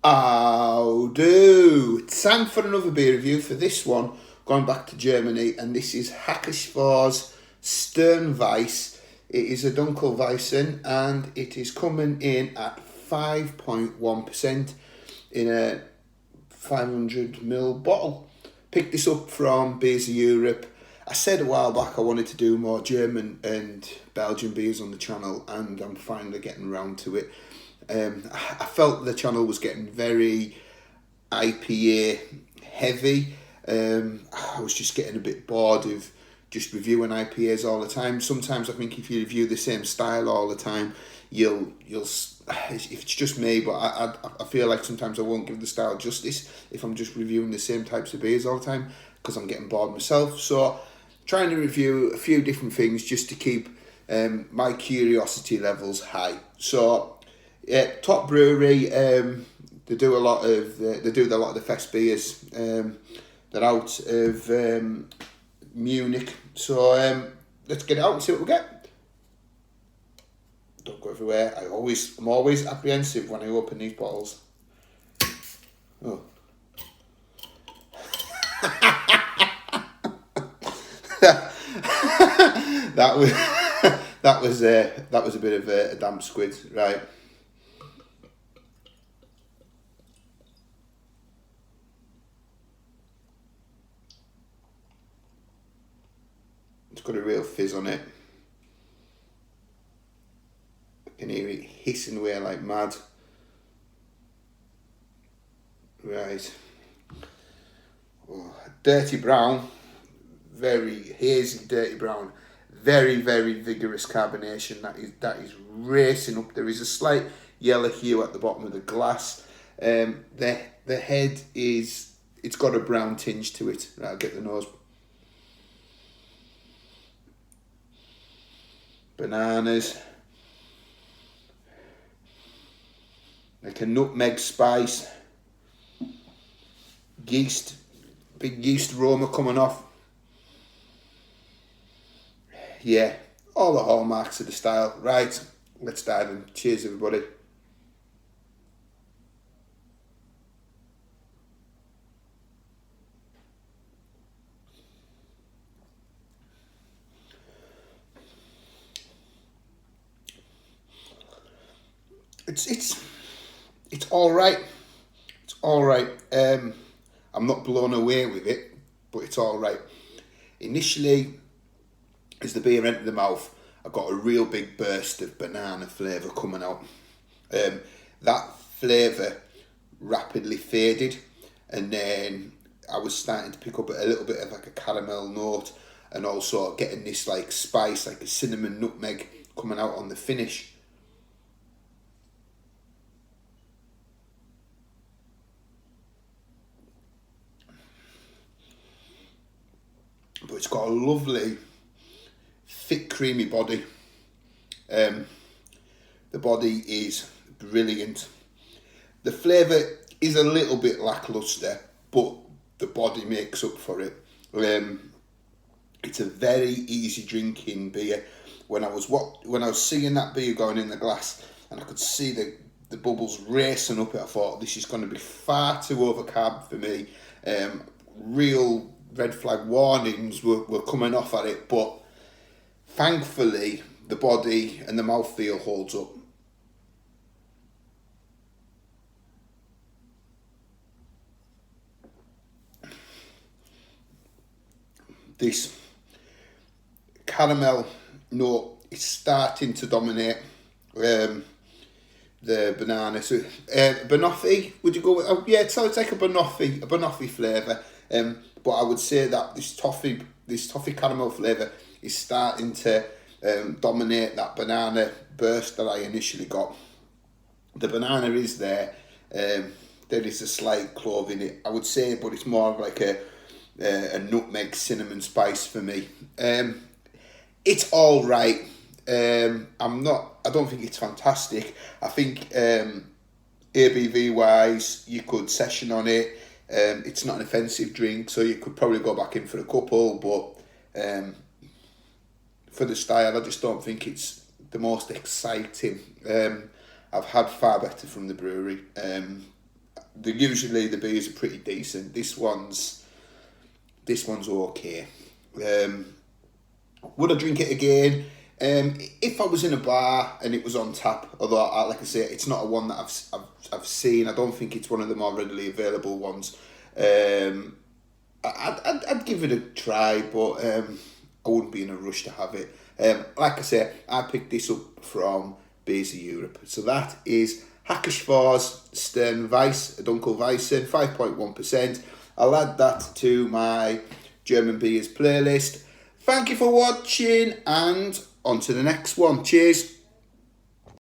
How do? Time for another beer review. For this one, going back to Germany, and this is Hacker-Pschorr's Stern Weiss. It is a Dunkelweizen, and it is coming in at 5.1% in a 500ml bottle. Picked this up from Beers of Europe. I said a while back I wanted to do more German and Belgian beers on the channel, and I'm finally getting around to it. I felt the channel was getting very IPA heavy. I was just getting a bit bored of just reviewing IPAs all the time. Sometimes I think if you review the same style all the time, you'll if it's just me, but I feel like sometimes I won't give the style justice if I'm just reviewing the same types of beers all the time, because I'm getting bored myself. So trying to review a few different things just to keep my curiosity levels high. So top brewery, they do a lot of the fest beers. They're out of Munich. So let's get it out and see what we get. Don't go everywhere. I'm always apprehensive when I open these bottles. Oh. that was a bit of a damp squid, right? It's got a real fizz on it. I can hear it hissing away like mad. Right. Oh, dirty brown. Very hazy dirty brown. Very, very vigorous carbonation. That is racing up. There is a slight yellow hue at the bottom of the glass. The head it's got a brown tinge to it. Right, I'll get the nose. Bananas, like a nutmeg spice, yeast, big yeast aroma coming off. Yeah, all the hallmarks of the style. Right, let's dive in. Cheers, everybody. It's all right. It's all right. I'm not blown away with it, but it's all right. Initially, as the beer entered the mouth, I got a real big burst of banana flavour coming out. That flavour rapidly faded, and then I was starting to pick up a little bit of like a caramel note, and also getting this like spice, like a cinnamon nutmeg coming out on the finish. But it's got a lovely, thick, creamy body. The body is brilliant. The flavour is a little bit lacklustre, but the body makes up for it. It's a very easy drinking beer. When I was seeing that beer going in the glass, and I could see the bubbles racing up it, I thought this is going to be far too overcarb for me. Real red flag warnings were coming off at it, but thankfully the body and the mouthfeel holds up. This caramel note is starting to dominate the banana. So banoffee, would you go with? Oh yeah, so it's like a banoffee flavour. But I would say that this toffee caramel flavour is starting to dominate that banana burst that I initially got. The banana is there. There is a slight clove in it, I would say, but it's more of like a nutmeg cinnamon spice for me. It's all right. I don't think it's fantastic. I think ABV wise, you could session on it. It's not an offensive drink, so you could probably go back in for a couple, but for the style, I just don't think it's the most exciting. I've had far better from the brewery. usually the beers are pretty decent. This one's okay. Would I drink it again? If I was in a bar and it was on tap, although like I say, it's not a one that I've seen. I don't think it's one of the more readily available ones. I'd give it a try, but I wouldn't be in a rush to have it. Like I say, I picked this up from Weiße Europe. So that is Hacker-Pschorr's Stern Weiss, Dunkel Weissen, 5.1%. I'll add that to my German beers playlist. Thank you for watching, and on to the next one. Cheers.